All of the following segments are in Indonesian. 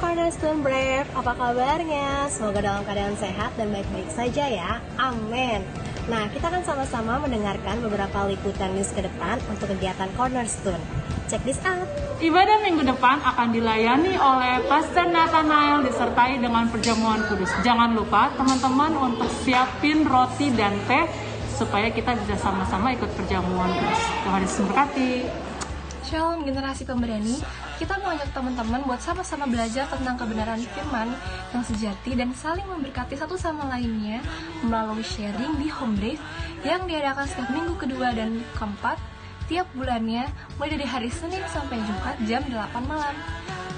Cornerstone Brave, apa kabarnya? Semoga dalam keadaan sehat dan baik-baik saja ya, amin. Nah, kita akan sama-sama mendengarkan beberapa liputan news ke depan untuk kegiatan Cornerstone. Check this out. Ibadah minggu depan akan dilayani oleh Pastor Nathanael disertai dengan perjamuan kudus. Jangan lupa teman-teman untuk siapin roti dan teh supaya kita bisa sama-sama ikut perjamuan kudus. Tuhan Yesus memberkati. Shalom generasi pemberani, kita mengajak teman-teman buat sama-sama belajar tentang kebenaran firman yang sejati dan saling memberkati satu sama lainnya melalui sharing di Home Brave yang diadakan setiap minggu kedua dan keempat tiap bulannya mulai dari hari Senin sampai Jumat jam 8 malam.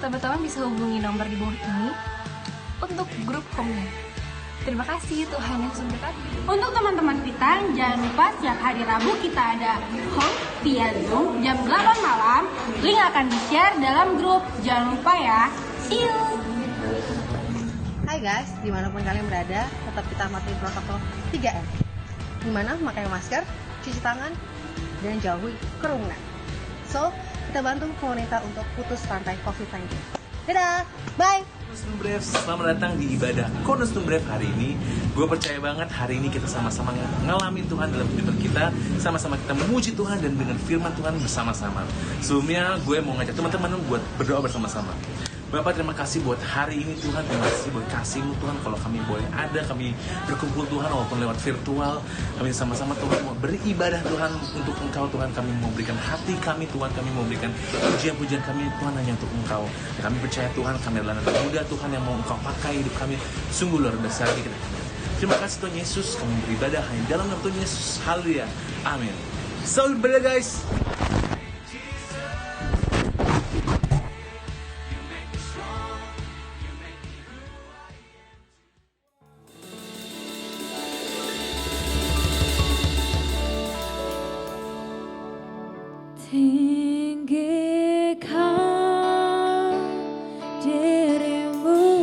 Teman-teman bisa hubungi nomor di bawah ini untuk grup home-nya. Terima kasih, Tuhan Yesus memberkati. Untuk teman-teman kita, jangan lupa setiap hari Rabu kita ada home via Zoom jam 8 malam. Link akan di-share dalam grup. Jangan lupa ya. See you. Hai guys, dimanapun kalian berada, tetap kita patuhi protokol 3M. Dimana memakai masker, cuci tangan, dan jauhi kerumunan. So, kita bantu pemerintah untuk putus rantai COVID-19. Dadah, bye! Cornerstone Brave, selamat datang di ibadah Cornerstone Brave hari ini. Gue percaya banget hari ini kita sama-sama ngalamin Tuhan dalam kehidupan kita. Sama-sama kita memuji Tuhan dan dengan firman Tuhan bersama-sama. Sebelumnya gue mau ngajak teman-teman buat berdoa bersama-sama. Bapak, terima kasih buat hari ini Tuhan. Terima kasih buat kasih-Mu Tuhan. Kalau kami boleh ada, kami berkumpul Tuhan walaupun lewat virtual. Kami sama-sama Tuhan mau beribadah Tuhan untuk Engkau Tuhan. Kami mau berikan hati kami Tuhan. Kami mau berikan pujian-pujian kami Tuhan hanya untuk Engkau. Dan kami percaya Tuhan, kami adalah anak muda Tuhan yang mau Engkau pakai hidup kami. Sungguh luar biasa lagi kita. Terima kasih Tuhan Yesus. Kami beribadah hanya dalam nama Tuhan Yesus. Haleluya. Amin. Selamat beribadah guys. Tinggikan dirimu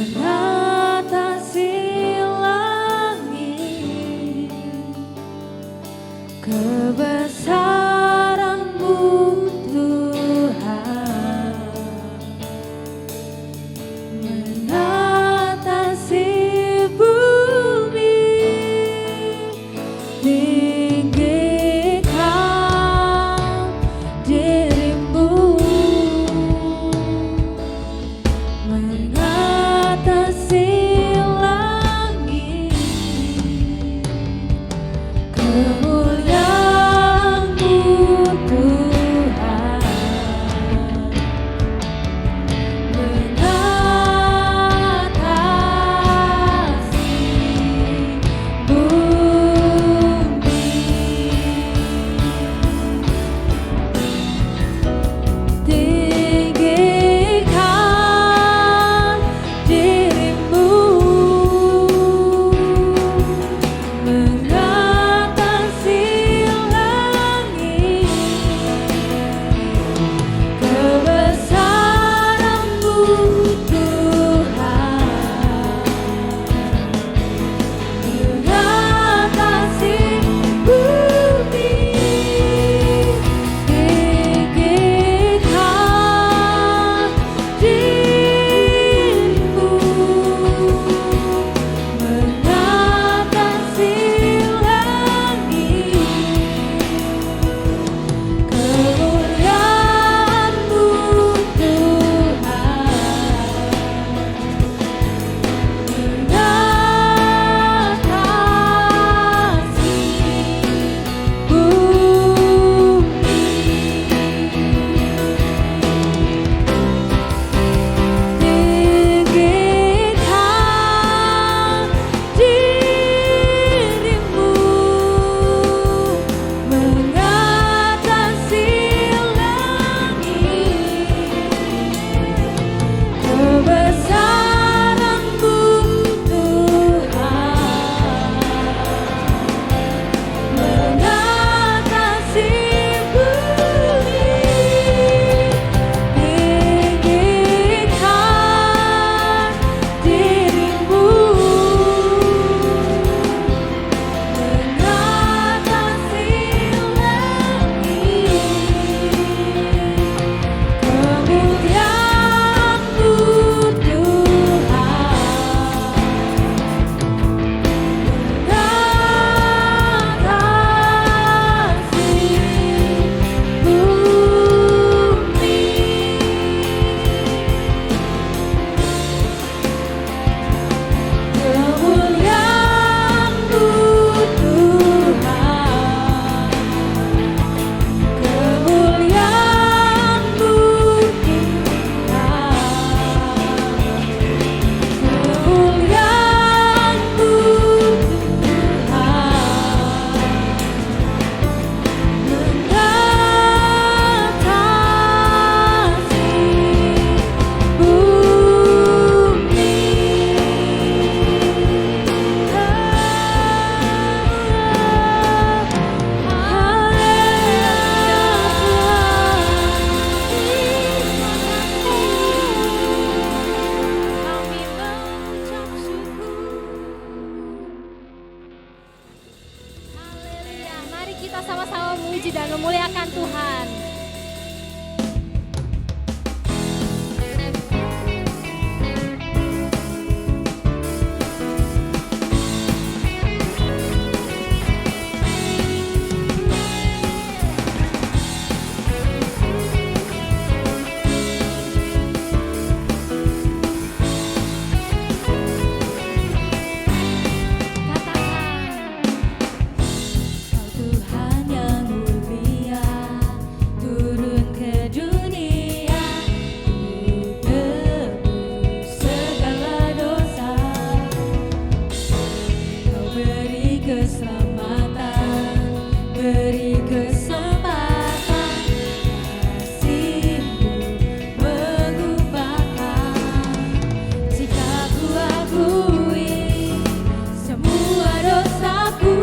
menatasi langit, kebesaran-Mu Tuhan menatasi bumi. Tinggikan dirimu mengatasi memuliakan Tuhan. Kau Tuhan yang mulia, turun ke dunia untuk tebus segala dosa. Kau beri keselamatan, beri kesempatan, kasih-Mu mengubahkan. Jika ku akui semua dosaku,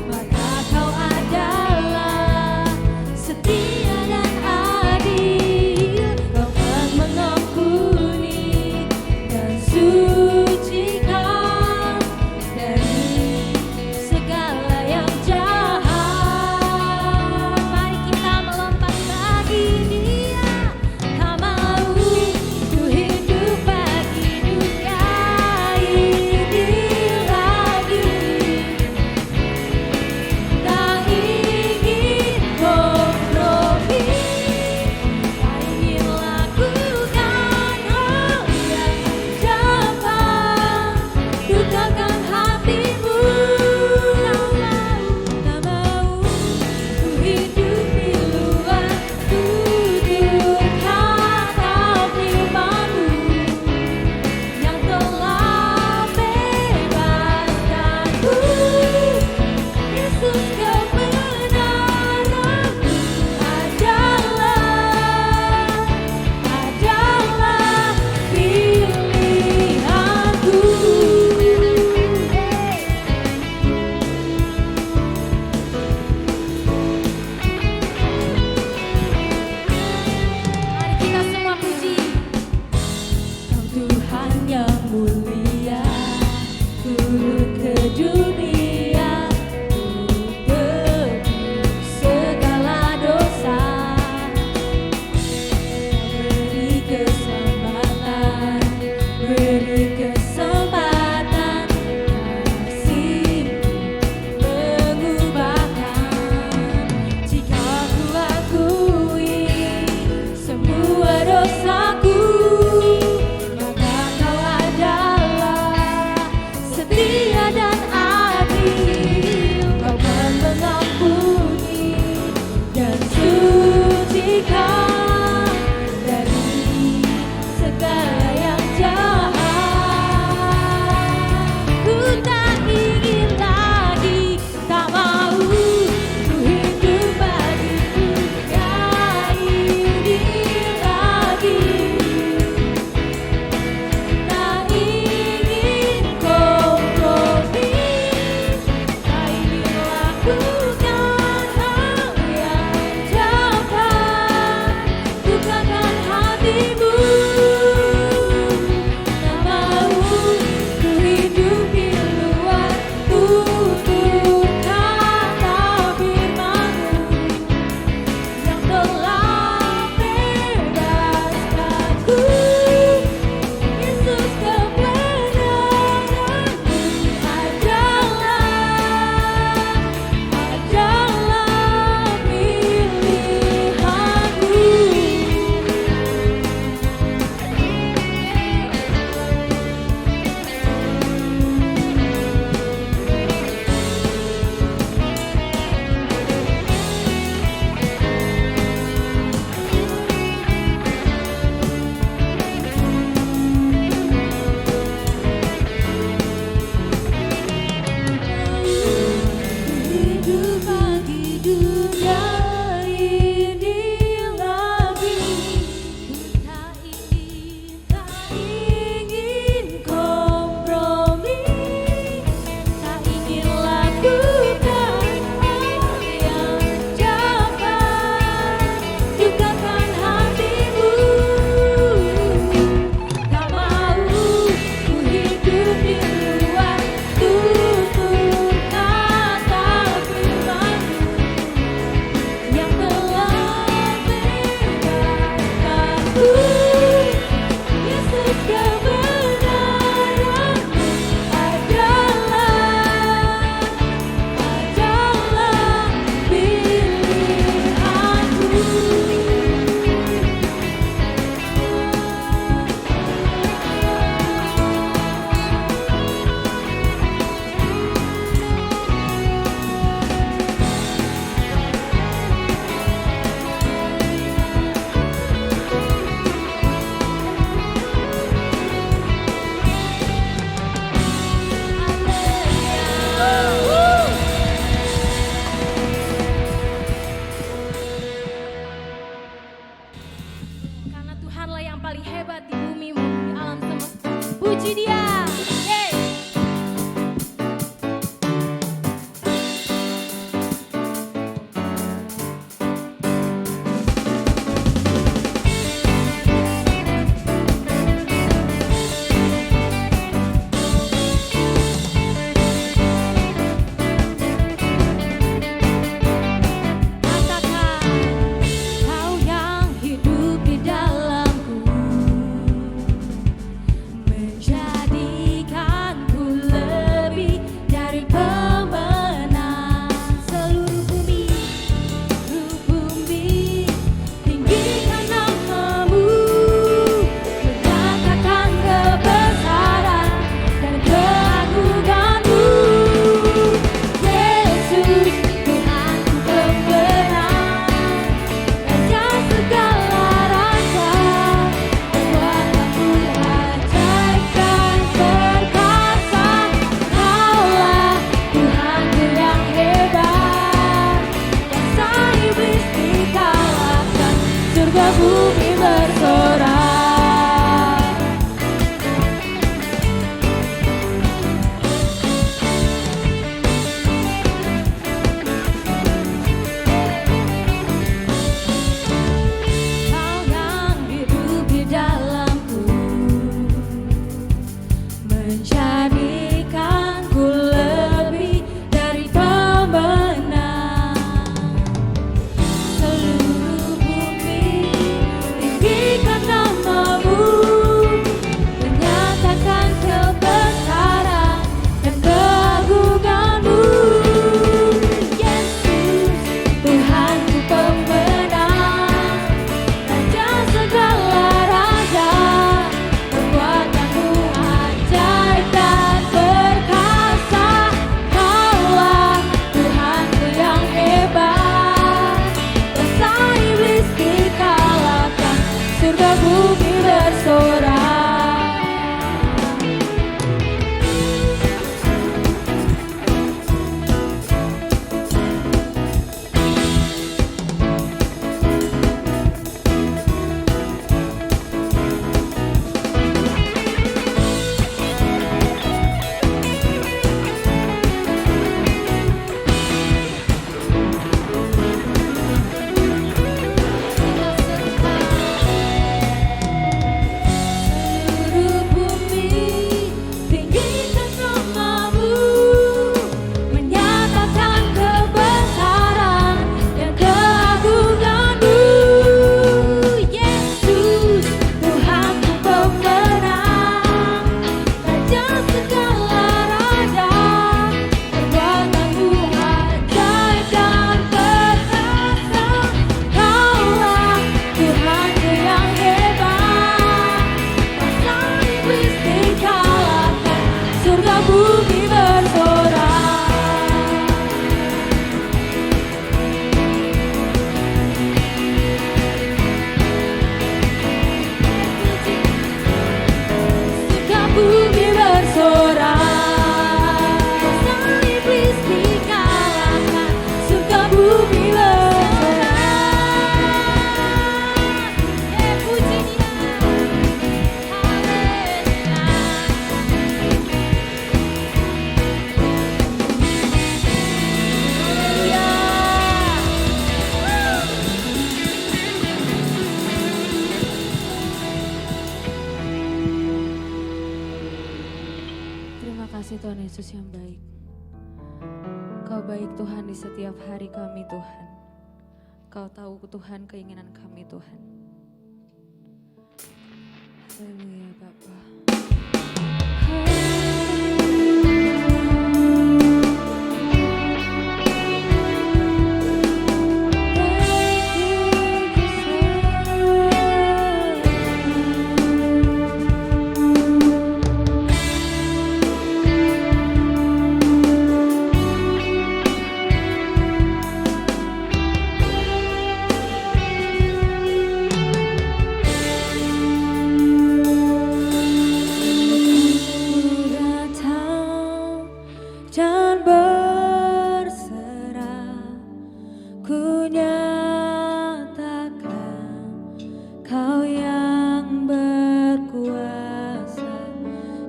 maka Kau adalah setia dan adil. Kau akan mengampuni dan sucikan dari segala yang jahat. Mari kita melompat bagi Dia. Tak mau ku hidup bagi dunia ini lagi. Tak ingin kompromi, tak ingin lakukan hal yang dapat dukakan hatimu. Tak mau ku hidup di luar tutur kata firman-Mu yang telah bebaskanku. Yesus, kebenaran-Mu adalah pilihanku. Mari kita semua puji. Kau Tuhan yang mulia, turun ke dunia untuk tebus segala dosa. Beri kesempatan, beri kesempatan, kasih-Mu mengubahkan. Jika ku akui semua dosaku, maka Kau adalah puji dia. Yeay. Katakan, kau yang hidup di dalamku, menjadikanku lebih dari pemenang. Seluruh bumi, tinggikan namamu, menyatakan kebesaran dan keagunganmu. Yesus, Tuhanku pemenang, Raja segala raja, perbuatanmu ajaib dan perkasa. Kaulah Tuhanku yang hebat, kuasa iblis dikalahkan, surga bumi bersorak. Kau yang hidup di dalamku, menjadikanku lebih dari pemenang. Seluruh bumi, tinggikan namamu, menyatakan kebesaran dan keagunganmu. Yesus, Tuhanku pemenang, Raja segala raja, perbuatanmu ajaib dan perkasa. Kaulah Tuhanku yang hebat, kuasa iblis dikalahkan, surga bumi bersorak. Seluruh bumi, tinggikan namamu, menyatakan kebesaran dan keagunganmu. Yesus, Tuhanku pemenang, Raja segala raja, perbuatanmu ajaib dan perkasa. Kaulah Tuhanku yang hebat, kuasa iblis dikalahkan, surga bumi bersorak. Surga bumi bersorak, kuasa iblis dikalahkan, surga bumi bersorak. Puji dia, Terima kasih Tuhan Yesus yang baik. Kau baik Tuhan di setiap hari kami Tuhan. Kau tahu Tuhan keinginan kami Tuhan. Haleluya Bapa.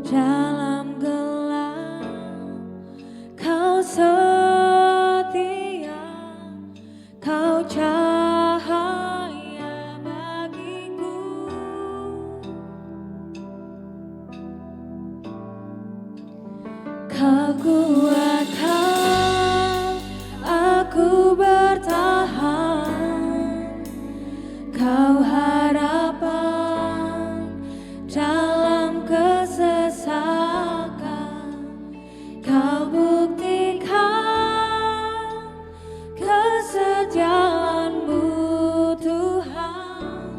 dalam gelap, Kau setia, Kau cahaya bagiku. Kau kuatkan aku bertahan, Kau harapan dalam kesesakan, Kau buktikan kesetiaan-Mu Tuhan,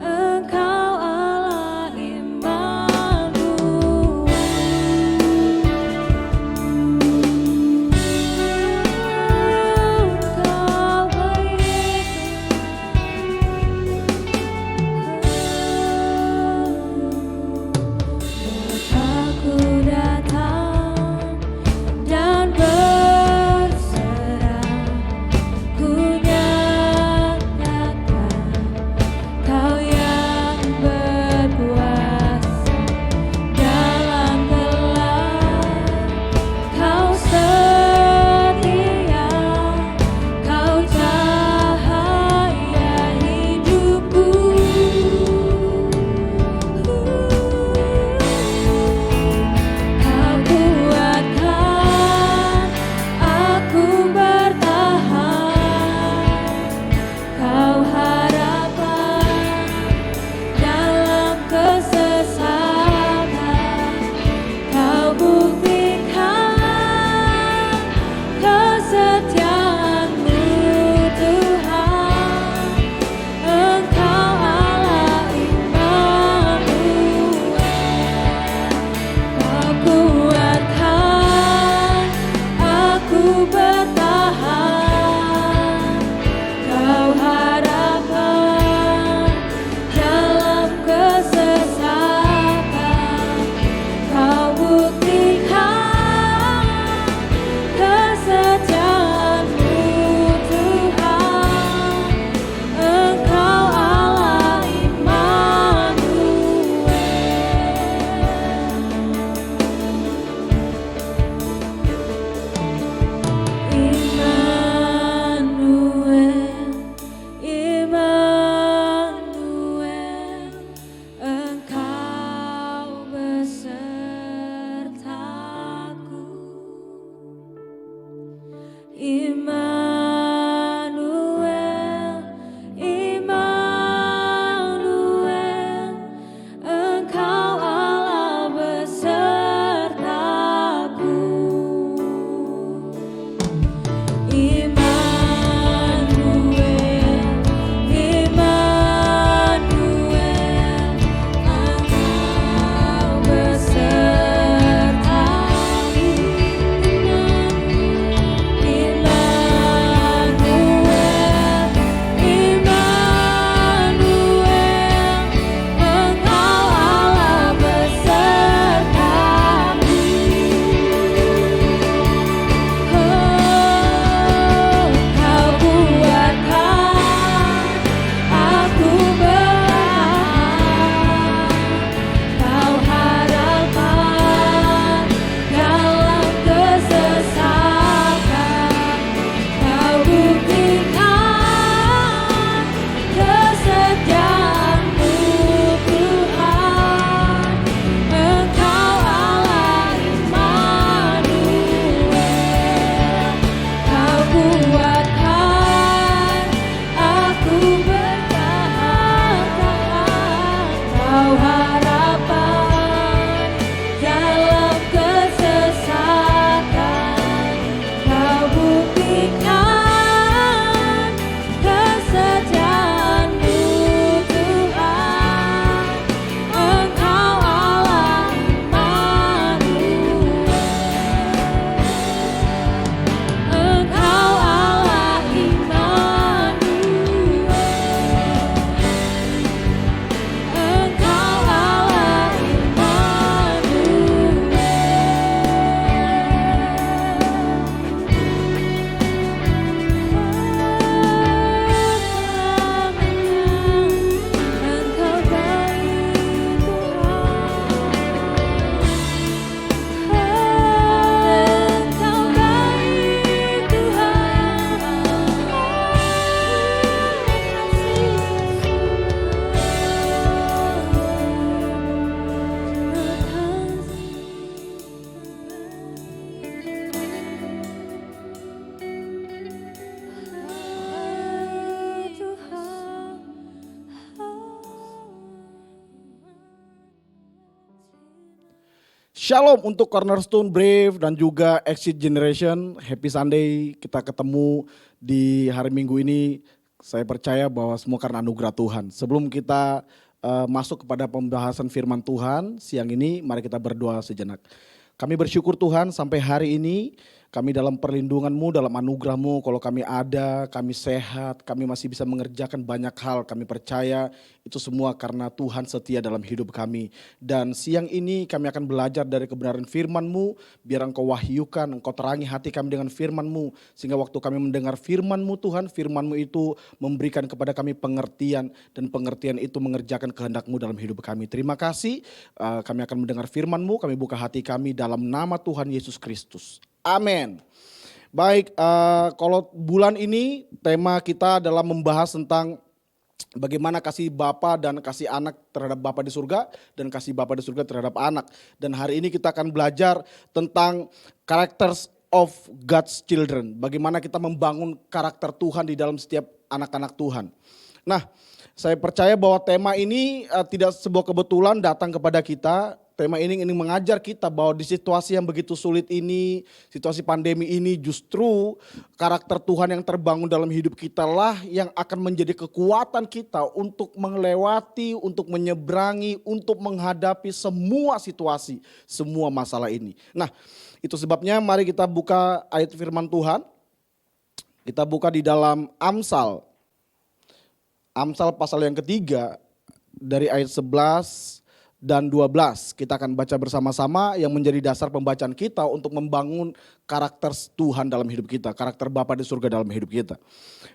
Engkau Allah Immanuel. Engkau baik, aku datang dan berserah, ku nyatakan Kau yang berkuasa dalam gelap, Kau setia, Kau cahaya hidupku. Kau kuatkan aku bertahan, Kau harapan dalam kesesakan, Kau buktikan kesetiaan-Mu Tuhan, Engkau Allah Immanuel. Kau kuatkan aku bertahan, Kau harapan dalam kesesakan, Kau buktikan kesetiaan-Mu Tuhan, Engkau Allah Immanuel. Immanuel, Engkau besertaku. Immanuel, Immanuel, Engkau Allah besertaku. Immanuel, Immanuel, Engkau besertaku. Immanuel, Shalom untuk Cornerstone Brave dan juga Exit Generation. Happy Sunday, kita ketemu di hari Minggu ini. Saya percaya bahwa semua karena anugerah Tuhan. Sebelum kita masuk kepada pembahasan firman Tuhan siang ini, mari kita berdoa sejenak. Kami bersyukur Tuhan sampai hari ini kami dalam perlindungan-Mu, dalam anugerah-Mu. Kalau kami ada, kami sehat, kami masih bisa mengerjakan banyak hal. Kami percaya itu semua karena Tuhan setia dalam hidup kami. Dan siang ini kami akan belajar dari kebenaran firman-Mu. Biar Engkau wahyukan, Engkau terangi hati kami dengan firman-Mu. Sehingga waktu kami mendengar firman-Mu Tuhan, firman-Mu itu memberikan kepada kami pengertian. Dan pengertian itu mengerjakan kehendak-Mu dalam hidup kami. Terima kasih, kami akan mendengar firman-Mu. Kami buka hati kami dalam nama Tuhan Yesus Kristus. Amin. Baik, kalau bulan ini tema kita adalah membahas tentang bagaimana kasih Bapa dan kasih anak terhadap Bapa di surga dan kasih Bapa di surga terhadap anak. Dan hari ini kita akan belajar tentang characters of God's children. Bagaimana kita membangun karakter Tuhan di dalam setiap anak-anak Tuhan. Nah, saya percaya bahwa tema ini tidak sebuah kebetulan datang kepada kita. Tema ini ingin mengajar kita bahwa di situasi yang begitu sulit ini, situasi pandemi ini, justru karakter Tuhan yang terbangun dalam hidup kita lah yang akan menjadi kekuatan kita untuk melewati, untuk menyeberangi, untuk menghadapi semua situasi, semua masalah ini. Nah, itu sebabnya mari kita buka ayat firman Tuhan. Kita buka di dalam Amsal. Amsal pasal yang ketiga dari ayat 11 dan 12. Kita akan baca bersama-sama yang menjadi dasar pembacaan kita untuk membangun karakter Tuhan dalam hidup kita. Karakter Bapa di surga dalam hidup kita.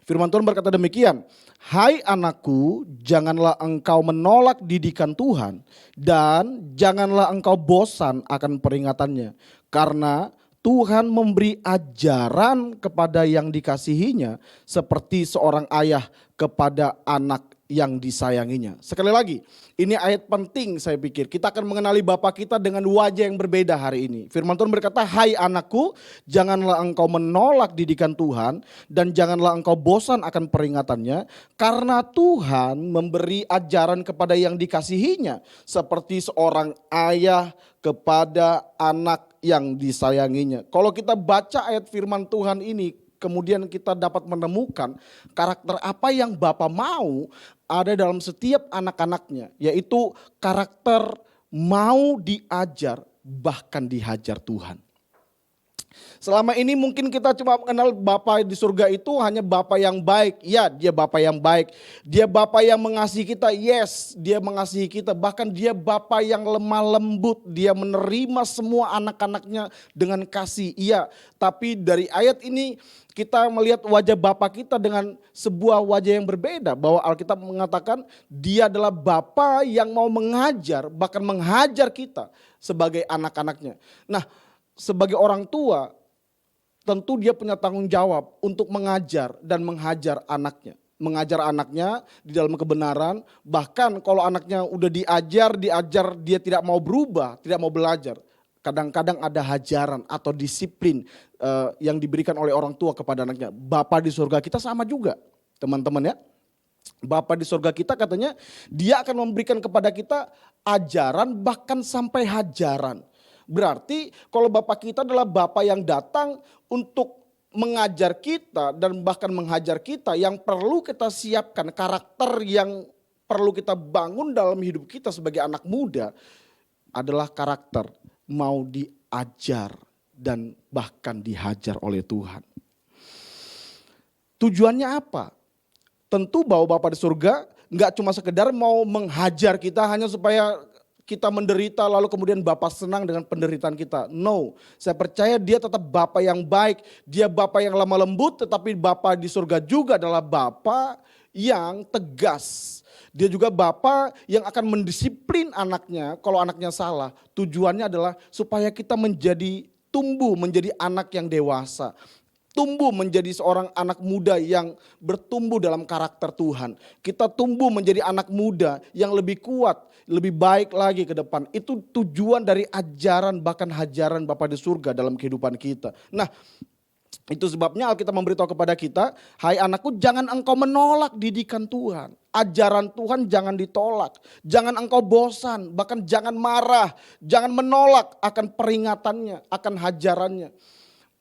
Firman Tuhan berkata demikian. Hai anakku, janganlah engkau menolak didikan Tuhan. Dan janganlah engkau bosan akan peringatannya. Karena Tuhan memberi ajaran kepada yang dikasihinya. Seperti seorang ayah kepada anak yang disayanginya. Sekali lagi, ini ayat penting saya pikir. Kita akan mengenali Bapa kita dengan wajah yang berbeda hari ini. Firman Tuhan berkata, hai anakku, janganlah engkau menolak didikan Tuhan dan janganlah engkau bosan akan peringatannya. Karena Tuhan memberi ajaran kepada yang dikasihinya. Seperti seorang ayah kepada anak yang disayanginya. Kalau kita baca ayat firman Tuhan ini, kemudian kita dapat menemukan karakter apa yang Bapa mau ada dalam setiap anak-anaknya. Yaitu karakter mau diajar bahkan dihajar Tuhan. Selama ini mungkin kita cuma mengenal Bapa di surga itu hanya Bapa yang baik. Ya, dia Bapa yang baik. Dia Bapa yang mengasihi kita. Yes, dia mengasihi kita. Bahkan dia Bapa yang lemah lembut. Dia menerima semua anak-anaknya dengan kasih. Iya, tapi dari ayat ini kita melihat wajah Bapa kita dengan sebuah wajah yang berbeda. Bahwa Alkitab mengatakan dia adalah Bapa yang mau mengajar, bahkan menghajar kita sebagai anak-anaknya. Nah, sebagai orang tua, tentu dia punya tanggung jawab untuk mengajar dan menghajar anaknya. Mengajar anaknya di dalam kebenaran, bahkan kalau anaknya udah diajar, dia tidak mau berubah, tidak mau belajar. Kadang-kadang ada hajaran atau disiplin yang diberikan oleh orang tua kepada anaknya. Bapa di surga kita sama juga, teman-teman ya. Bapa di surga kita katanya dia akan memberikan kepada kita ajaran bahkan sampai hajaran. Berarti kalau Bapa kita adalah Bapa yang datang untuk mengajar kita dan bahkan menghajar kita, yang perlu kita siapkan, karakter yang perlu kita bangun dalam hidup kita sebagai anak muda adalah karakter mau diajar dan bahkan dihajar oleh Tuhan. Tujuannya apa? Tentu bahwa Bapa di surga nggak cuma sekedar mau menghajar kita hanya supaya kita menderita lalu kemudian Bapa senang dengan penderitaan kita. No, saya percaya dia tetap Bapa yang baik. Dia Bapa yang lemah lembut, tetapi Bapa di surga juga adalah Bapa yang tegas. Dia juga Bapa yang akan mendisiplin anaknya kalau anaknya salah. Tujuannya adalah supaya kita tumbuh menjadi anak yang dewasa. Tumbuh menjadi seorang anak muda yang bertumbuh dalam karakter Tuhan. Kita tumbuh menjadi anak muda yang lebih kuat, lebih baik lagi ke depan. Itu tujuan dari ajaran bahkan hajaran Bapa di surga dalam kehidupan kita. Nah, Itu sebabnya Alkitab memberitahu kepada kita, hai anakku jangan engkau menolak didikan Tuhan. Ajaran Tuhan jangan ditolak. Jangan engkau bosan, bahkan jangan marah. Jangan menolak akan peringatannya, akan hajarannya.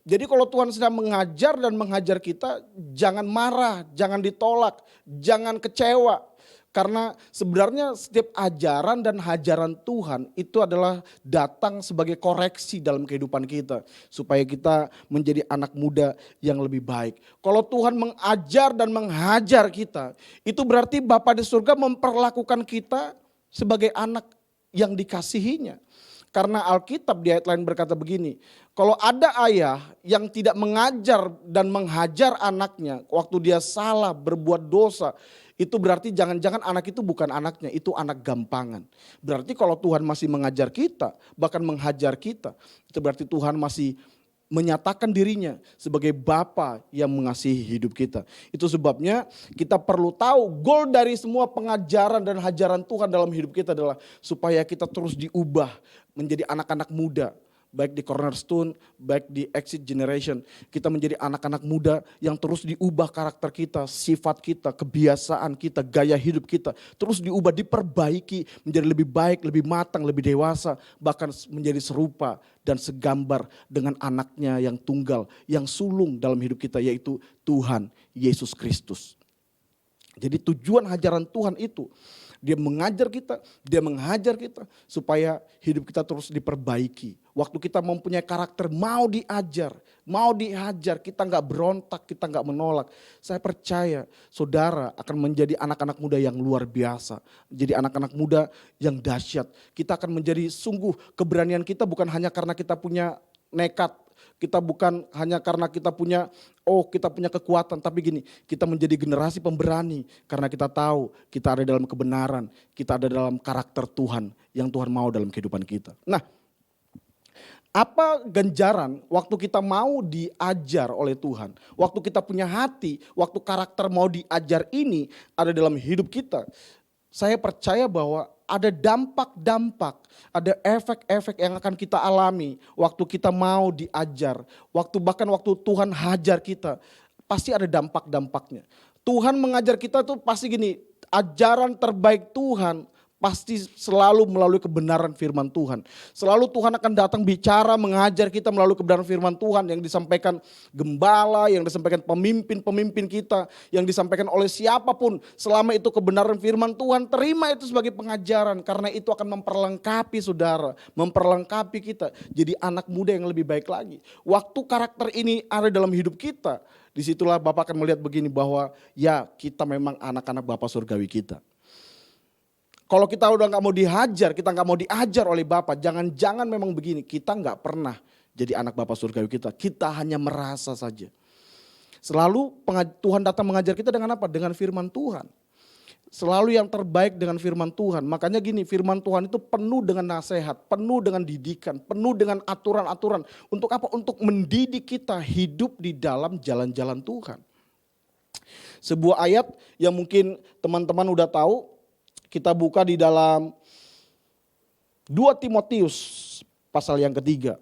Jadi kalau Tuhan sedang mengajar dan menghajar kita, jangan marah, jangan ditolak, jangan kecewa. Karena sebenarnya setiap ajaran dan hajaran Tuhan itu adalah datang sebagai koreksi dalam kehidupan kita. Supaya kita menjadi anak muda yang lebih baik. Kalau Tuhan mengajar dan menghajar kita, itu berarti Bapa di surga memperlakukan kita sebagai anak yang dikasihinya. Karena Alkitab di ayat lain berkata begini, kalau ada ayah yang tidak mengajar dan menghajar anaknya waktu dia salah berbuat dosa, itu berarti jangan-jangan anak itu bukan anaknya, itu anak gampangan. Berarti kalau Tuhan masih mengajar kita, bahkan menghajar kita, itu berarti Tuhan masih menyatakan dirinya sebagai Bapa yang mengasihi hidup kita. Itu sebabnya kita perlu tahu goal dari semua pengajaran dan hajaran Tuhan dalam hidup kita adalah supaya kita terus diubah menjadi anak-anak muda. Baik di Cornerstone, baik di Exit Generation. Kita menjadi anak-anak muda yang terus diubah karakter kita, sifat kita, kebiasaan kita, gaya hidup kita. Terus diubah, diperbaiki menjadi lebih baik, lebih matang, lebih dewasa. Bahkan menjadi serupa dan segambar dengan anaknya yang tunggal, yang sulung dalam hidup kita yaitu Tuhan Yesus Kristus. Jadi tujuan hajaran Tuhan itu, dia mengajar kita, dia menghajar kita supaya hidup kita terus diperbaiki. Waktu kita mempunyai karakter mau diajar, mau dihajar, kita gak berontak, kita gak menolak. Saya percaya saudara akan menjadi anak-anak muda yang luar biasa. Jadi anak-anak muda yang dahsyat. Kita akan menjadi sungguh keberanian kita bukan hanya karena kita punya nekat. Kita bukan hanya karena kita punya kekuatan, tapi gini, kita menjadi generasi pemberani karena kita tahu kita ada dalam kebenaran, kita ada dalam karakter Tuhan yang Tuhan mau dalam kehidupan kita. Nah, apa ganjaran waktu kita mau diajar oleh Tuhan, waktu kita punya hati, waktu karakter mau diajar ini ada dalam hidup kita. Saya percaya bahwa ada dampak-dampak, ada efek-efek yang akan kita alami waktu kita mau diajar. Bahkan waktu Tuhan hajar kita, pasti ada dampak-dampaknya. Tuhan mengajar kita tuh pasti gini, ajaran terbaik Tuhan pasti selalu melalui kebenaran firman Tuhan. Selalu Tuhan akan datang bicara, mengajar kita melalui kebenaran firman Tuhan yang disampaikan gembala, yang disampaikan pemimpin-pemimpin kita, yang disampaikan oleh siapapun. Selama itu kebenaran firman Tuhan, terima itu sebagai pengajaran karena itu akan memperlengkapi saudara, memperlengkapi kita jadi anak muda yang lebih baik lagi. Waktu karakter ini ada dalam hidup kita, disitulah Bapak akan melihat begini bahwa ya kita memang anak-anak Bapa surgawi kita. Kalau kita udah gak mau dihajar, kita gak mau diajar oleh Bapa, jangan-jangan memang begini, kita gak pernah jadi anak Bapa surgawi kita hanya merasa saja. Selalu Tuhan datang mengajar kita dengan apa? Dengan firman Tuhan. Selalu yang terbaik dengan firman Tuhan. Makanya gini, firman Tuhan itu penuh dengan nasihat, penuh dengan didikan, penuh dengan aturan-aturan. Untuk apa? Untuk mendidik kita hidup di dalam jalan-jalan Tuhan. Sebuah ayat yang mungkin teman-teman udah tahu, kita buka di dalam 2 Timotius pasal yang ketiga.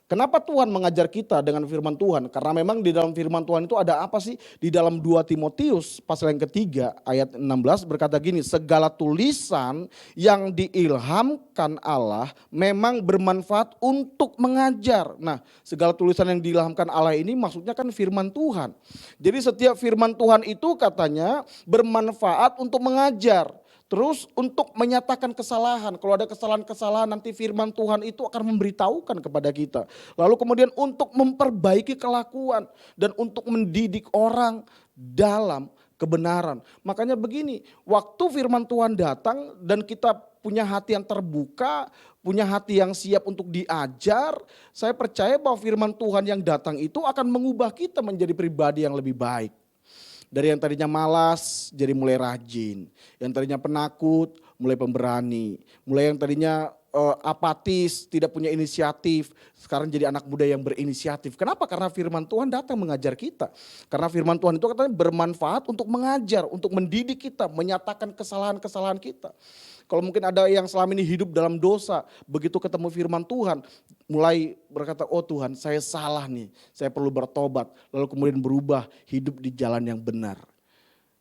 Kenapa Tuhan mengajar kita dengan firman Tuhan? Karena memang di dalam firman Tuhan itu ada apa sih? Di dalam 2 Timotius pasal yang ketiga ayat 16 berkata gini, segala tulisan yang diilhamkan Allah memang bermanfaat untuk mengajar. Nah, segala tulisan yang diilhamkan Allah ini maksudnya kan firman Tuhan. Jadi setiap firman Tuhan itu katanya bermanfaat untuk mengajar. Terus untuk menyatakan kesalahan, kalau ada kesalahan-kesalahan nanti firman Tuhan itu akan memberitahukan kepada kita. Lalu kemudian untuk memperbaiki kelakuan dan untuk mendidik orang dalam kebenaran. Makanya begini, waktu firman Tuhan datang dan kita punya hati yang terbuka, punya hati yang siap untuk diajar, saya percaya bahwa firman Tuhan yang datang itu akan mengubah kita menjadi pribadi yang lebih baik. Dari yang tadinya malas jadi mulai rajin, yang tadinya penakut mulai pemberani, mulai yang tadinya apatis, tidak punya inisiatif, sekarang jadi anak muda yang berinisiatif. Kenapa? Karena firman Tuhan datang mengajar kita. Karena firman Tuhan itu katanya bermanfaat untuk mengajar, untuk mendidik kita, menyatakan kesalahan-kesalahan kita. Kalau mungkin ada yang selama ini hidup dalam dosa, begitu ketemu firman Tuhan, mulai berkata, oh Tuhan saya salah nih, saya perlu bertobat. Lalu kemudian berubah, hidup di jalan yang benar.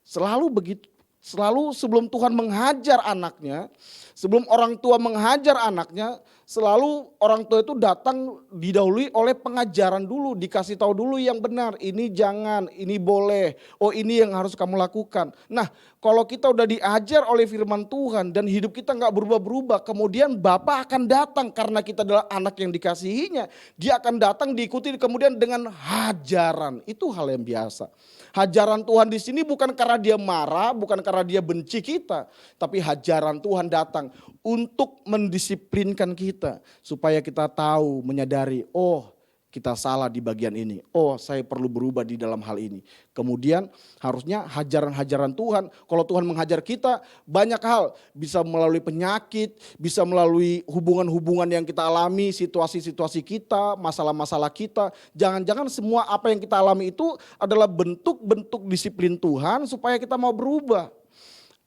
Selalu begitu. Selalu sebelum Tuhan menghajar anaknya, sebelum orang tua menghajar anaknya, selalu orang tua itu datang didahului oleh pengajaran dulu, dikasih tahu dulu yang benar, ini jangan, ini boleh, oh ini yang harus kamu lakukan. Nah kalau kita udah diajar oleh firman Tuhan dan hidup kita gak berubah-berubah, kemudian Bapa akan datang karena kita adalah anak yang dikasihinya. Dia akan datang diikuti kemudian dengan hajaran, itu hal yang biasa. Hajaran Tuhan di sini bukan karena dia marah, bukan karena dia benci kita. Tapi hajaran Tuhan datang untuk mendisiplinkan kita. Supaya kita tahu, menyadari, oh kita salah di bagian ini. Oh saya perlu berubah di dalam hal ini. Kemudian harusnya hajaran-hajaran Tuhan. Kalau Tuhan menghajar kita banyak hal. Bisa melalui penyakit, bisa melalui hubungan-hubungan yang kita alami, situasi-situasi kita, masalah-masalah kita. Jangan-jangan semua apa yang kita alami itu adalah bentuk-bentuk disiplin Tuhan supaya kita mau berubah.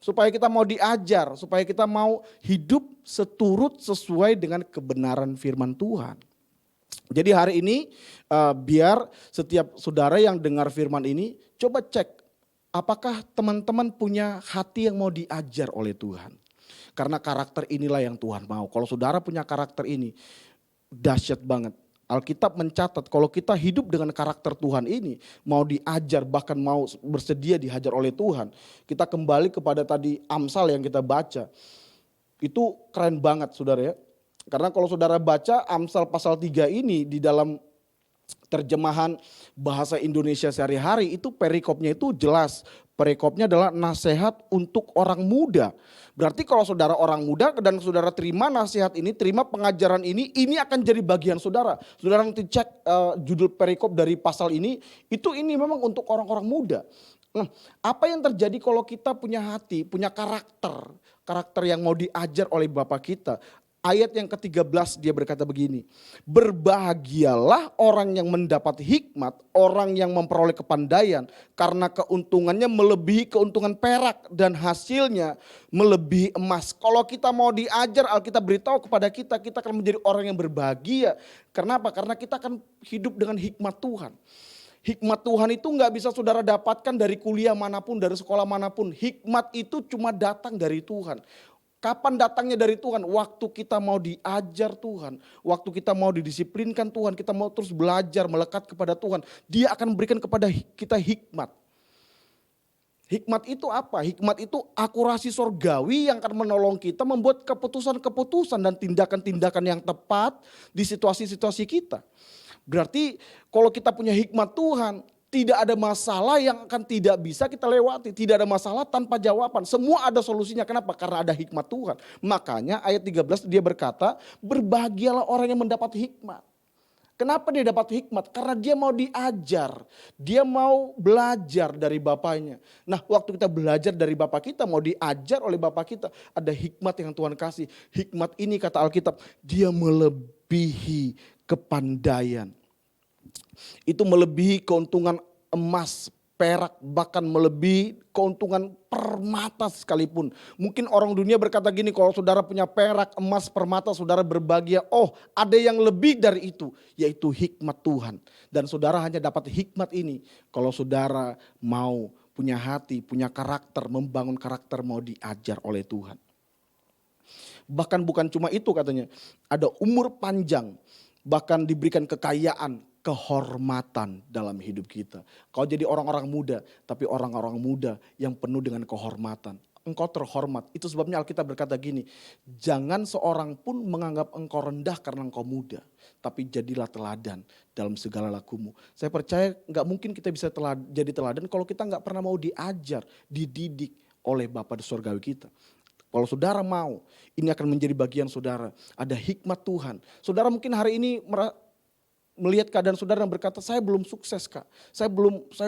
Supaya kita mau diajar, supaya kita mau hidup seturut sesuai dengan kebenaran firman Tuhan. Jadi hari ini biar setiap saudara yang dengar firman ini coba cek apakah teman-teman punya hati yang mau diajar oleh Tuhan. Karena karakter inilah yang Tuhan mau. Kalau saudara punya karakter ini dahsyat banget. Alkitab mencatat kalau kita hidup dengan karakter Tuhan ini mau diajar bahkan mau bersedia dihajar oleh Tuhan. Kita kembali kepada tadi Amsal yang kita baca. Itu keren banget saudara ya. Karena kalau saudara baca Amsal pasal 3 ini di dalam terjemahan bahasa Indonesia sehari-hari itu perikopnya itu jelas. Perikopnya adalah nasihat untuk orang muda. Berarti kalau saudara orang muda dan saudara terima nasihat ini, terima pengajaran ini akan jadi bagian saudara. Saudara nanti cek judul perikop dari pasal ini memang untuk orang-orang muda. Nah, apa yang terjadi kalau kita punya hati, punya karakter yang mau diajar oleh Bapa kita. Ayat yang ke-13 dia berkata begini, berbahagialah orang yang mendapat hikmat, orang yang memperoleh kepandaian, karena keuntungannya melebihi keuntungan perak dan hasilnya melebihi emas. Kalau kita mau diajar, Alkitab beritahu kepada kita akan menjadi orang yang berbahagia. Kenapa? Karena kita akan hidup dengan hikmat Tuhan. Hikmat Tuhan itu gak bisa saudara dapatkan dari kuliah manapun, dari sekolah manapun. Hikmat itu cuma datang dari Tuhan. Kapan datangnya dari Tuhan? Waktu kita mau diajar Tuhan. Waktu kita mau didisiplinkan Tuhan. Kita mau terus belajar, melekat kepada Tuhan. Dia akan memberikan kepada kita hikmat. Hikmat itu apa? Hikmat itu akurasi sorgawi yang akan menolong kita membuat keputusan-keputusan dan tindakan-tindakan yang tepat di situasi-situasi kita. Berarti kalau kita punya hikmat Tuhan, tidak ada masalah yang akan tidak bisa kita lewati. Tidak ada masalah tanpa jawaban. Semua ada solusinya. Kenapa? Karena ada hikmat Tuhan. Makanya ayat 13 dia berkata, berbahagialah orang yang mendapat hikmat. Kenapa dia dapat hikmat? Karena dia mau diajar. Dia mau belajar dari bapaknya. Nah waktu kita belajar dari bapak kita, mau diajar oleh bapak kita. Ada hikmat yang Tuhan kasih. Hikmat ini kata Alkitab, dia melebihi kepandaian. Itu melebihi keuntungan emas, perak, bahkan melebihi keuntungan permata sekalipun. Mungkin orang dunia berkata gini, kalau saudara punya perak, emas, permata, saudara berbahagia. Oh ada yang lebih dari itu, yaitu hikmat Tuhan. Dan saudara hanya dapat hikmat ini kalau saudara mau punya hati, punya karakter, membangun karakter, mau diajar oleh Tuhan. Bahkan bukan cuma itu katanya, ada umur panjang, bahkan diberikan kekayaan, kehormatan dalam hidup kita. Kau jadi orang-orang muda, tapi orang-orang muda yang penuh dengan kehormatan. Engkau terhormat. Itu sebabnya Alkitab berkata gini, jangan seorang pun menganggap engkau rendah karena engkau muda, tapi jadilah teladan dalam segala lakumu. Saya percaya gak mungkin kita bisa jadi teladan kalau kita gak pernah mau diajar, dididik oleh Bapa di surgawi kita. Kalau saudara mau, ini akan menjadi bagian saudara. Ada hikmat Tuhan. Saudara mungkin hari ini melihat keadaan saudara dan berkata, saya belum sukses kak, saya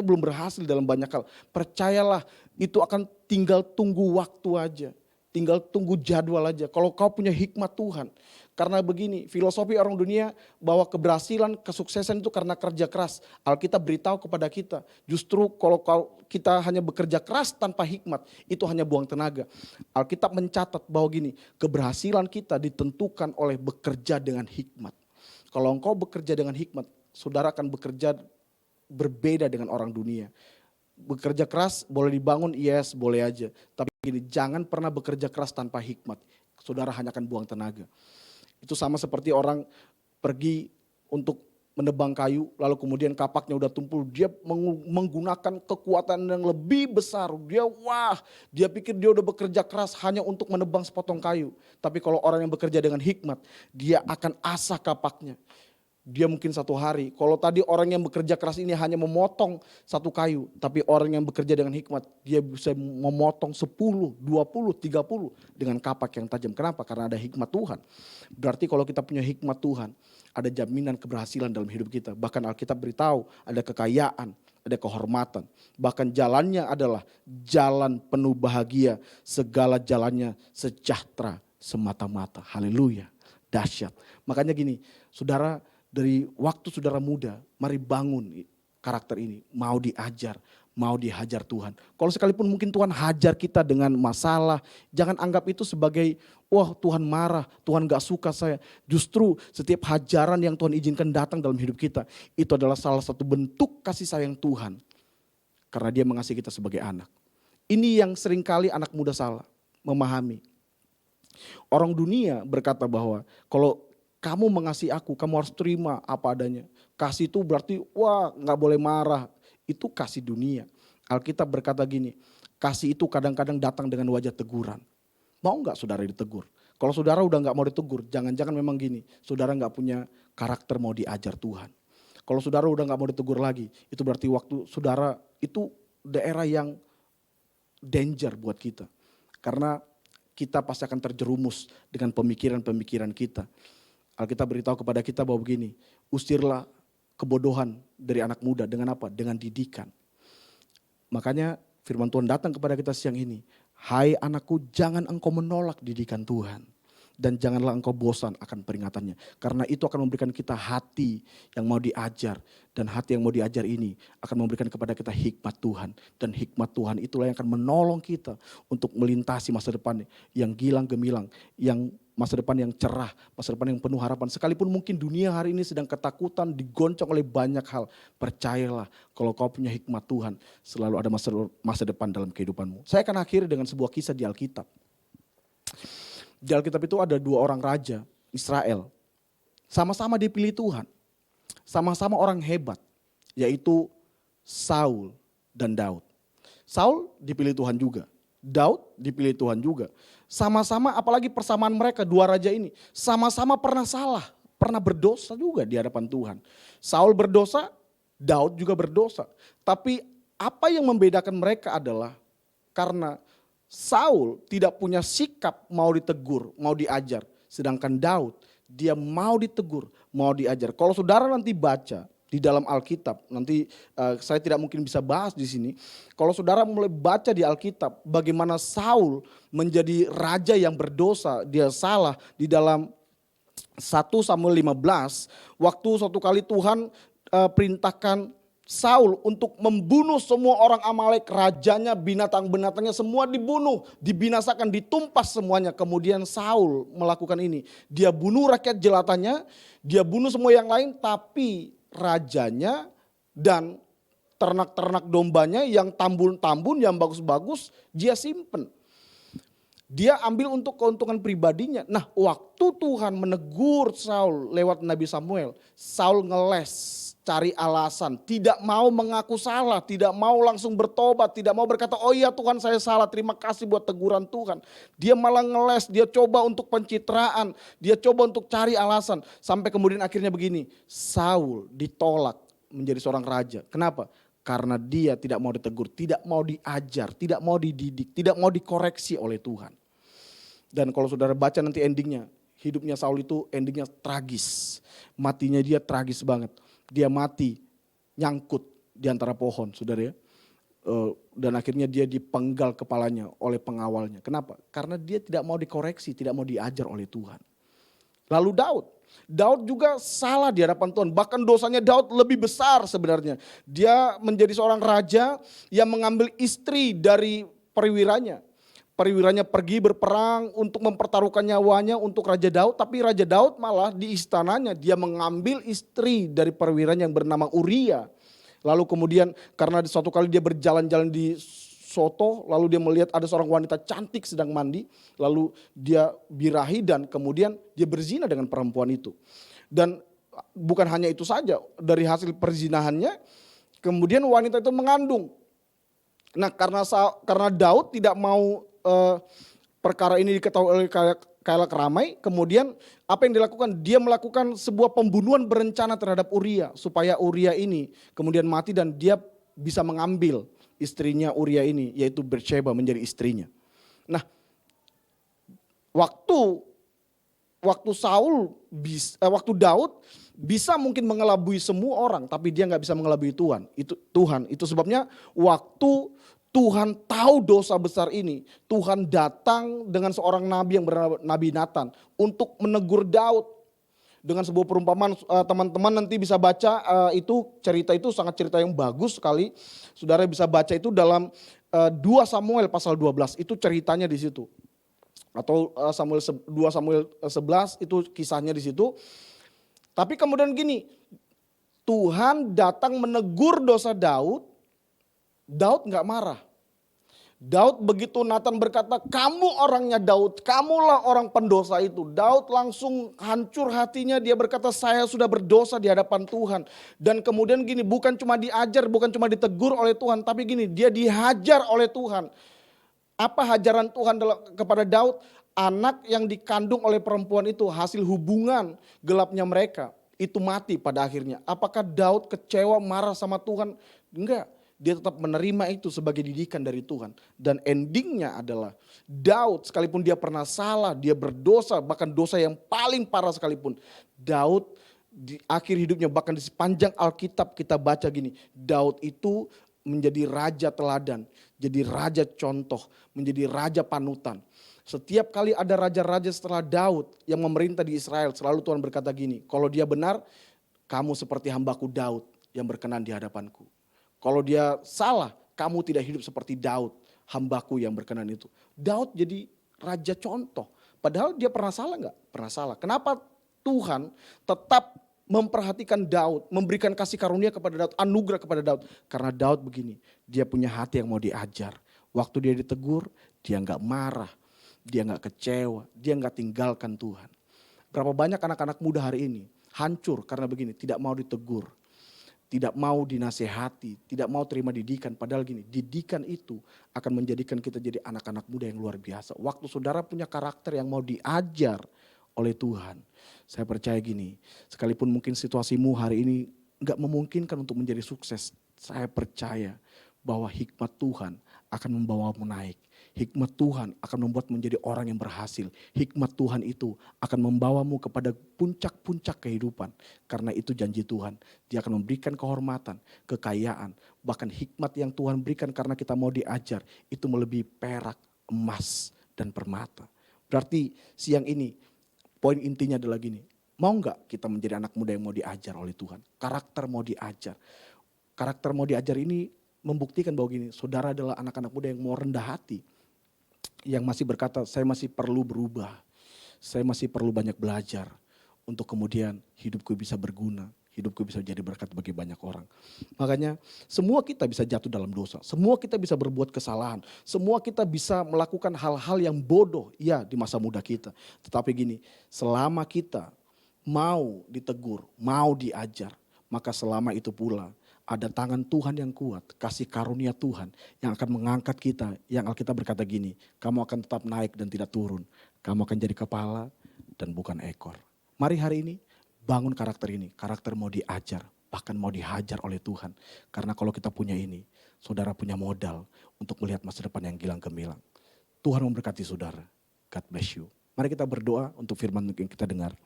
belum berhasil dalam banyak hal. Percayalah itu akan tinggal tunggu waktu aja. tinggal tunggu jadwal aja. Kalau kau punya hikmat Tuhan. Karena begini, filosofi orang dunia bahwa keberhasilan, kesuksesan itu karena kerja keras. Alkitab beritahu kepada kita, justru kalau kita hanya bekerja keras tanpa hikmat, itu hanya buang tenaga. Alkitab mencatat bahwa gini, keberhasilan kita ditentukan oleh bekerja dengan hikmat. Kalau engkau bekerja dengan hikmat, saudara akan bekerja berbeda dengan orang dunia. Bekerja keras boleh dibangun, yes boleh aja. Tapi gini, jangan pernah bekerja keras tanpa hikmat. Saudara hanya akan buang tenaga. Itu sama seperti orang pergi untuk menebang kayu, lalu kemudian kapaknya udah tumpul, dia menggunakan kekuatan yang lebih besar. Dia pikir dia udah bekerja keras hanya untuk menebang sepotong kayu. Tapi kalau orang yang bekerja dengan hikmat, dia akan asah kapaknya. Dia mungkin 1 hari, kalau tadi orang yang bekerja keras ini hanya memotong 1 kayu, tapi orang yang bekerja dengan hikmat, dia bisa memotong 10, 20, 30 dengan kapak yang tajam. Kenapa? Karena ada hikmat Tuhan. Berarti kalau kita punya hikmat Tuhan, ada jaminan keberhasilan dalam hidup kita. Bahkan Alkitab beritahu ada kekayaan, ada kehormatan. Bahkan jalannya adalah jalan penuh bahagia, segala jalannya sejahtera semata-mata. Haleluya, dahsyat. Makanya gini, saudara, dari waktu saudara muda, mari bangun karakter ini. Mau diajar, mau dihajar Tuhan. Kalau sekalipun mungkin Tuhan hajar kita dengan masalah, jangan anggap itu sebagai, wah Tuhan marah, Tuhan gak suka saya. Justru setiap hajaran yang Tuhan izinkan datang dalam hidup kita, itu adalah salah satu bentuk kasih sayang Tuhan. Karena dia mengasihi kita sebagai anak. Ini yang seringkali anak muda salah memahami. Orang dunia berkata bahwa kalau kamu mengasihi aku, kamu harus terima apa adanya. Kasih itu berarti wah gak boleh marah. Itu kasih dunia. Alkitab berkata gini, kasih itu kadang-kadang datang dengan wajah teguran. Mau gak saudara ditegur? Kalau saudara udah gak mau ditegur, jangan-jangan memang gini, saudara gak punya karakter mau diajar Tuhan. Kalau saudara udah gak mau ditegur lagi, itu berarti waktu saudara itu daerah yang danger buat kita. Karena kita pasti akan terjerumus dengan pemikiran-pemikiran kita. Alkitab beritahu kepada kita bahwa begini, usirlah kebodohan dari anak muda dengan apa? Dengan didikan. Makanya firman Tuhan datang kepada kita siang ini. Hai anakku, jangan engkau menolak didikan Tuhan. Dan janganlah engkau bosan akan peringatannya. Karena itu akan memberikan kita hati yang mau diajar. Dan hati yang mau diajar ini akan memberikan kepada kita hikmat Tuhan. Dan hikmat Tuhan itulah yang akan menolong kita untuk melintasi masa depan yang gilang gemilang. Yang masa depan yang cerah, masa depan yang penuh harapan. Sekalipun mungkin dunia hari ini sedang ketakutan, digoncang oleh banyak hal. Percayalah kalau kau punya hikmat Tuhan, selalu ada masa depan dalam kehidupanmu. Saya akan akhiri dengan sebuah kisah di Alkitab. Di Alkitab itu ada 2 orang raja Israel. Sama-sama dipilih Tuhan. Sama-sama orang hebat. Yaitu Saul dan Daud. Saul dipilih Tuhan juga. Daud dipilih Tuhan juga. Sama-sama apalagi persamaan mereka 2 raja ini. Sama-sama pernah salah. Pernah berdosa juga di hadapan Tuhan. Saul berdosa, Daud juga berdosa. Tapi apa yang membedakan mereka adalah karena Saul tidak punya sikap mau ditegur, mau diajar. Sedangkan Daud, dia mau ditegur, mau diajar. Kalau saudara nanti baca di dalam Alkitab, nanti saya tidak mungkin bisa bahas di sini. Kalau saudara mulai baca di Alkitab, bagaimana Saul menjadi raja yang berdosa, dia salah di dalam 1 Samuel 15. Waktu suatu kali Tuhan perintahkan Saul untuk membunuh semua orang Amalek, rajanya, binatang-binatangnya semua dibunuh, dibinasakan, ditumpas semuanya. Kemudian Saul melakukan ini. Dia bunuh rakyat jelatannya, dia bunuh semua yang lain, tapi rajanya dan ternak-ternak dombanya yang tambun-tambun, yang bagus-bagus, dia simpen. Dia ambil untuk keuntungan pribadinya. Nah, waktu Tuhan menegur Saul lewat Nabi Samuel, Saul ngeles, cari alasan, tidak mau mengaku salah, tidak mau langsung bertobat, tidak mau berkata, oh iya Tuhan saya salah, terima kasih buat teguran Tuhan. Dia malah ngeles, dia coba untuk pencitraan, dia coba untuk cari alasan. Sampai kemudian akhirnya begini, Saul ditolak menjadi seorang raja. Kenapa? Karena dia tidak mau ditegur, tidak mau diajar, tidak mau dididik, tidak mau dikoreksi oleh Tuhan. Dan kalau saudara baca nanti endingnya, hidupnya Saul itu endingnya tragis. Matinya dia tragis banget. Dia mati nyangkut di antara pohon, saudara ya. Dan akhirnya dia dipenggal kepalanya oleh pengawalnya. Kenapa? Karena dia tidak mau dikoreksi, tidak mau diajar oleh Tuhan. Lalu Daud juga salah di hadapan Tuhan. Bahkan dosanya Daud lebih besar sebenarnya. Dia menjadi seorang raja yang mengambil istri dari perwiranya. Perwiranya pergi berperang untuk mempertaruhkan nyawanya untuk Raja Daud. Tapi Raja Daud malah di istananya dia mengambil istri dari perwiranya yang bernama Uria. Lalu kemudian karena suatu kali dia berjalan-jalan di Soto, lalu dia melihat ada seorang wanita cantik sedang mandi, lalu dia birahi dan kemudian dia berzina dengan perempuan itu. Dan bukan hanya itu saja, dari hasil perzinahannya kemudian wanita itu mengandung. Nah karena Daud tidak mau perkara ini diketahui oleh khalayak ramai, kemudian apa yang dilakukan? Dia melakukan sebuah pembunuhan berencana terhadap Uria supaya Uria ini kemudian mati dan dia bisa mengambil istrinya Uria ini, yaitu Batsheba menjadi istrinya. Nah, waktu Daud bisa mungkin mengelabui semua orang, tapi dia nggak bisa mengelabui Tuhan. Itu sebabnya waktu Tuhan tahu dosa besar ini, Tuhan datang dengan seorang nabi yang bernama Nabi Nathan untuk menegur Daud dengan sebuah perumpamaan. Teman-teman nanti bisa baca itu cerita itu sangat cerita yang bagus sekali. Saudara bisa baca itu dalam 2 Samuel pasal 12, itu ceritanya di situ. Atau 2 Samuel 11 itu kisahnya di situ. Tapi kemudian gini, Tuhan datang menegur dosa Daud. Daud nggak marah. Daud begitu Nathan berkata, kamu orangnya Daud, kamulah orang pendosa itu. Daud langsung hancur hatinya, dia berkata saya sudah berdosa di hadapan Tuhan. Dan kemudian gini, bukan cuma diajar, bukan cuma ditegur oleh Tuhan, tapi gini, dia dihajar oleh Tuhan. Apa hajaran Tuhan kepada Daud? Anak yang dikandung oleh perempuan itu, hasil hubungan gelapnya mereka, itu mati pada akhirnya. Apakah Daud kecewa, marah sama Tuhan? Enggak. Dia tetap menerima itu sebagai didikan dari Tuhan. Dan endingnya adalah Daud sekalipun dia pernah salah, dia berdosa, bahkan dosa yang paling parah sekalipun. Daud di akhir hidupnya, bahkan di sepanjang Alkitab kita baca gini, Daud itu menjadi raja teladan, jadi raja contoh, menjadi raja panutan. Setiap kali ada raja-raja setelah Daud yang memerintah di Israel, selalu Tuhan berkata gini, kalau dia benar, kamu seperti hambaku Daud yang berkenan di hadapanku. Kalau dia salah, kamu tidak hidup seperti Daud, hambaku yang berkenan itu. Daud jadi raja contoh. Padahal dia pernah salah enggak? Pernah salah. Kenapa Tuhan tetap memperhatikan Daud, memberikan kasih karunia kepada Daud, anugerah kepada Daud? Karena Daud begini, dia punya hati yang mau diajar. Waktu dia ditegur, dia enggak marah, dia enggak kecewa, dia enggak tinggalkan Tuhan. Berapa banyak anak-anak muda hari ini hancur karena begini, tidak mau ditegur. Tidak mau dinasehati, tidak mau terima didikan. Padahal gini, didikan itu akan menjadikan kita jadi anak-anak muda yang luar biasa. Waktu saudara punya karakter yang mau diajar oleh Tuhan. Saya percaya gini, sekalipun mungkin situasimu hari ini gak memungkinkan untuk menjadi sukses. Saya percaya bahwa hikmat Tuhan akan membawamu naik. Hikmat Tuhan akan membuatmu menjadi orang yang berhasil. Hikmat Tuhan itu akan membawamu kepada puncak-puncak kehidupan. Karena itu janji Tuhan. Dia akan memberikan kehormatan, kekayaan. Bahkan hikmat yang Tuhan berikan karena kita mau diajar. Itu melebihi perak, emas, dan permata. Berarti siang ini poin intinya adalah gini. Mau gak kita menjadi anak muda yang mau diajar oleh Tuhan? Karakter mau diajar. Karakter mau diajar ini membuktikan bahwa gini, saudara adalah anak-anak muda yang mau rendah hati. Yang masih berkata, saya masih perlu berubah. Saya masih perlu banyak belajar. Untuk kemudian hidupku bisa berguna. Hidupku bisa jadi berkat bagi banyak orang. Makanya semua kita bisa jatuh dalam dosa. Semua kita bisa berbuat kesalahan. Semua kita bisa melakukan hal-hal yang bodoh. Ya di masa muda kita. Tetapi gini, selama kita mau ditegur, mau diajar. Maka selama itu pula ada tangan Tuhan yang kuat, kasih karunia Tuhan yang akan mengangkat kita. Yang Alkitab berkata gini, kamu akan tetap naik dan tidak turun. Kamu akan jadi kepala dan bukan ekor. Mari hari ini bangun karakter ini. Karakter mau diajar, bahkan mau dihajar oleh Tuhan. Karena kalau kita punya ini, saudara punya modal untuk melihat masa depan yang gilang gemilang. Tuhan memberkati saudara. God bless you. Mari kita berdoa untuk firman yang kita dengar.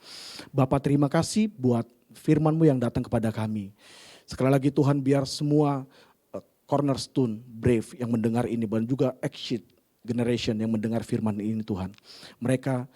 Bapa, terima kasih buat firman-Mu yang datang kepada kami. Sekali lagi Tuhan, biar semua Cornerstone Brave yang mendengar ini, dan juga Exit Generation yang mendengar firman ini Tuhan. Mereka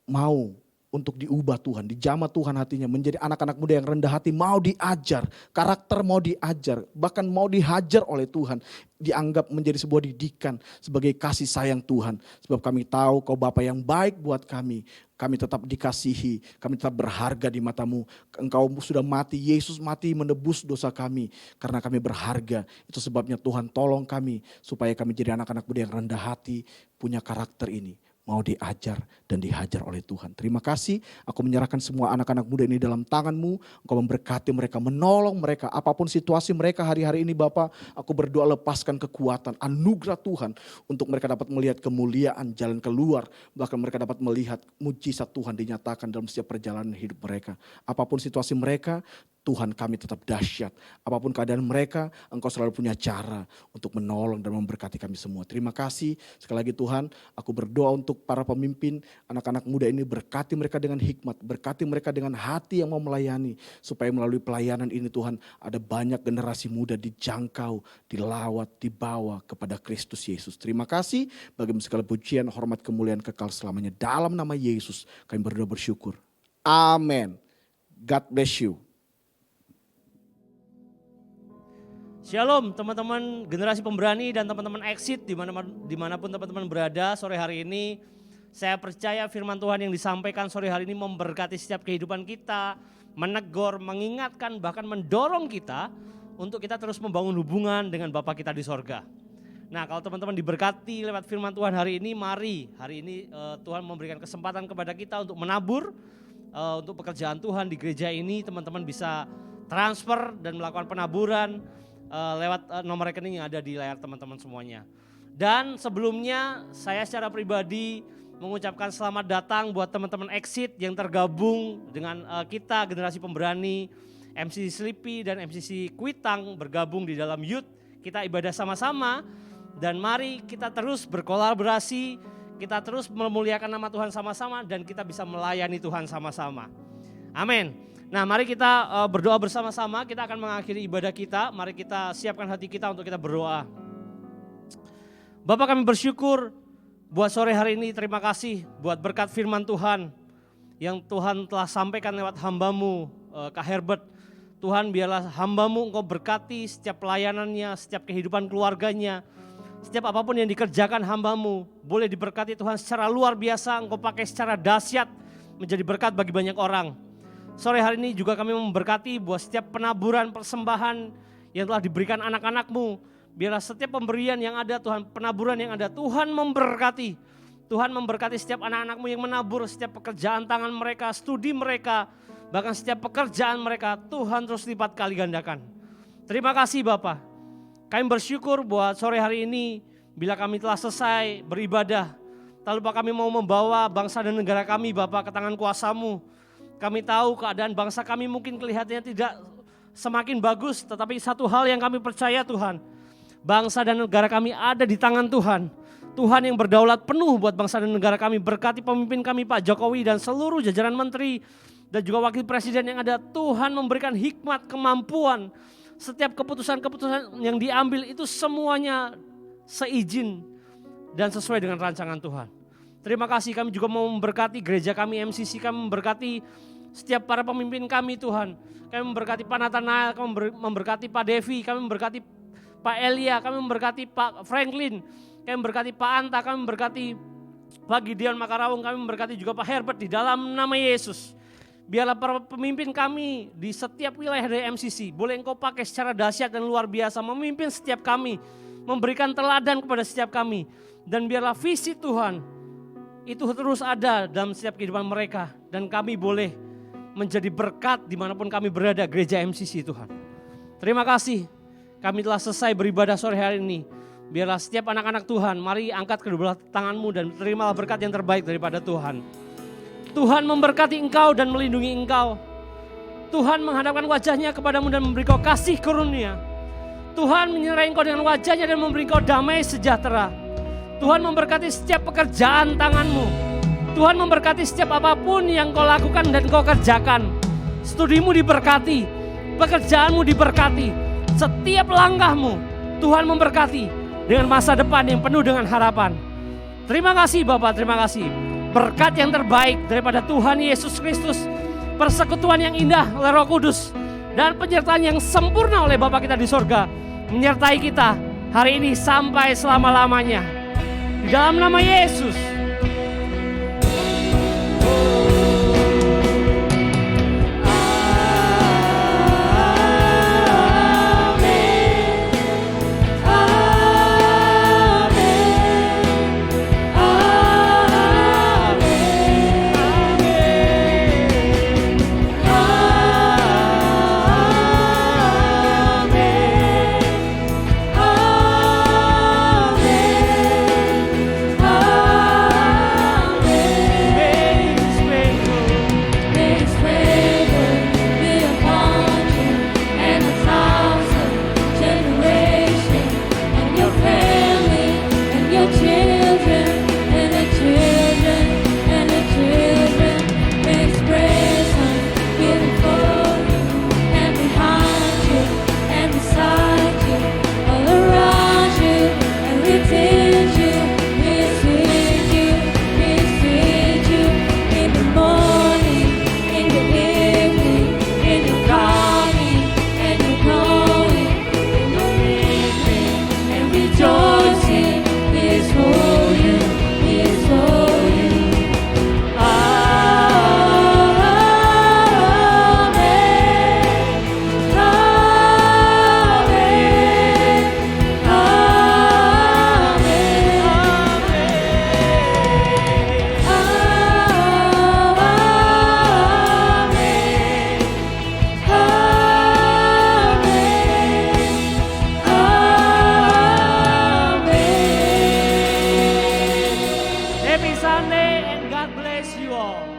mau untuk diubah Tuhan, dijamah Tuhan hatinya menjadi anak-anak muda yang rendah hati, mau diajar, karakter mau diajar, bahkan mau dihajar oleh Tuhan, dianggap menjadi sebuah didikan sebagai kasih sayang Tuhan. Sebab kami tahu Kau Bapa yang baik buat kami tetap dikasihi, kami tetap berharga di mata-Mu. Engkau sudah mati, Yesus mati menebus dosa kami karena kami berharga. Itu sebabnya Tuhan tolong kami supaya kami jadi anak-anak muda yang rendah hati, punya karakter ini. Mau diajar dan dihajar oleh Tuhan. Terima kasih, aku menyerahkan semua anak-anak muda ini dalam tangan-Mu. Engkau memberkati mereka, menolong mereka. Apapun situasi mereka hari-hari ini Bapa, aku berdoa lepaskan kekuatan, anugerah Tuhan. Untuk mereka dapat melihat kemuliaan, jalan keluar. Bahkan mereka dapat melihat mujizat Tuhan dinyatakan dalam setiap perjalanan hidup mereka. Apapun situasi mereka, Tuhan kami tetap dahsyat. Apapun keadaan mereka, Engkau selalu punya cara untuk menolong dan memberkati kami semua. Terima kasih. Sekali lagi Tuhan, aku berdoa untuk para pemimpin, anak-anak muda ini, berkati mereka dengan hikmat, berkati mereka dengan hati yang mau melayani. Supaya melalui pelayanan ini Tuhan, ada banyak generasi muda dijangkau, dilawat, dibawa kepada Kristus Yesus. Terima kasih, bagi segala pujian, hormat, kemuliaan kekal selamanya. Dalam nama Yesus kami berdoa bersyukur. Amin. God bless you. Shalom teman-teman generasi pemberani dan teman-teman Exit dimanapun teman-teman berada sore hari ini. Saya percaya firman Tuhan yang disampaikan sore hari ini memberkati setiap kehidupan kita, menegur, mengingatkan, bahkan mendorong kita untuk kita terus membangun hubungan dengan Bapa kita di sorga. Nah kalau teman-teman diberkati lewat firman Tuhan hari ini, mari hari ini Tuhan memberikan kesempatan kepada kita untuk menabur untuk pekerjaan Tuhan di gereja ini. Teman-teman bisa transfer dan melakukan penaburan lewat nomor rekening yang ada di layar teman-teman semuanya. Dan sebelumnya saya secara pribadi mengucapkan selamat datang buat teman-teman Exit yang tergabung dengan kita generasi pemberani, MCC Sleepy dan MCC Kuitang bergabung di dalam youth. Kita ibadah sama-sama dan mari kita terus berkolaborasi, kita terus memuliakan nama Tuhan sama-sama dan kita bisa melayani Tuhan sama-sama. Amin. Nah mari kita berdoa bersama-sama, kita akan mengakhiri ibadah kita, mari kita siapkan hati kita untuk kita berdoa. Bapak kami bersyukur buat sore hari ini, terima kasih buat berkat firman Tuhan yang Tuhan telah sampaikan lewat hamba-Mu Kak Herbert. Tuhan biarlah hamba-Mu Engkau berkati setiap pelayanannya, setiap kehidupan keluarganya, setiap apapun yang dikerjakan hamba-Mu boleh diberkati Tuhan secara luar biasa, Engkau pakai secara dahsyat menjadi berkat bagi banyak orang. Sore hari ini juga kami memberkati buat setiap penaburan persembahan yang telah diberikan anak-anak-Mu. Biarlah setiap pemberian yang ada Tuhan, penaburan yang ada Tuhan memberkati. Tuhan memberkati setiap anak-anak-Mu yang menabur, setiap pekerjaan tangan mereka, studi mereka, bahkan setiap pekerjaan mereka Tuhan terus lipat kali gandakan. Terima kasih Bapa. Kami bersyukur buat sore hari ini bila kami telah selesai beribadah. Tak lupa kami mau membawa bangsa dan negara kami Bapa ke tangan kuasa-Mu. Kami tahu keadaan bangsa kami mungkin kelihatannya tidak semakin bagus, tetapi satu hal yang kami percaya Tuhan, bangsa dan negara kami ada di tangan Tuhan. Tuhan yang berdaulat penuh buat bangsa dan negara kami, berkati pemimpin kami Pak Jokowi dan seluruh jajaran menteri dan juga wakil presiden yang ada. Tuhan memberikan hikmat, kemampuan, setiap keputusan-keputusan yang diambil itu semuanya seizin dan sesuai dengan rancangan Tuhan. Terima kasih, kami juga mau memberkati gereja kami MCC, kami memberkati setiap para pemimpin kami Tuhan. Kami memberkati Pak Nathanael, kami memberkati Pak Devi, kami memberkati Pak Elia, kami memberkati Pak Franklin, kami memberkati Pak Anta, kami memberkati Pak Gideon Makarawung, kami memberkati juga Pak Herbert di dalam nama Yesus. Biarlah para pemimpin kami di setiap wilayah dari MCC, boleh Engkau pakai secara dahsyat dan luar biasa, memimpin setiap kami, memberikan teladan kepada setiap kami. Dan biarlah visi Tuhan itu terus ada dalam setiap kehidupan mereka. Dan kami boleh menjadi berkat dimanapun kami berada, gereja MCC Tuhan. Terima kasih, kami telah selesai beribadah sore hari ini. Biarlah setiap anak-anak Tuhan, mari angkat kedua belah tanganmu dan terimalah berkat yang terbaik daripada Tuhan. Tuhan memberkati engkau dan melindungi engkau. Tuhan menghadapkan wajahnya kepadamu dan memberi kau kasih karunia. Tuhan menyertai engkau dengan wajahnya dan memberi kau damai sejahtera. Tuhan memberkati setiap pekerjaan tanganmu. Tuhan memberkati setiap apapun yang kau lakukan dan kau kerjakan. Studimu diberkati, pekerjaanmu diberkati, setiap langkahmu Tuhan memberkati dengan masa depan yang penuh dengan harapan. Terima kasih Bapak, terima kasih. Berkat yang terbaik daripada Tuhan Yesus Kristus, persekutuan yang indah oleh Roh Kudus, dan penyertaan yang sempurna oleh Bapa kita di sorga menyertai kita hari ini sampai selama-lamanya. Di dalam nama Yesus. Happy Sunday and God bless you all.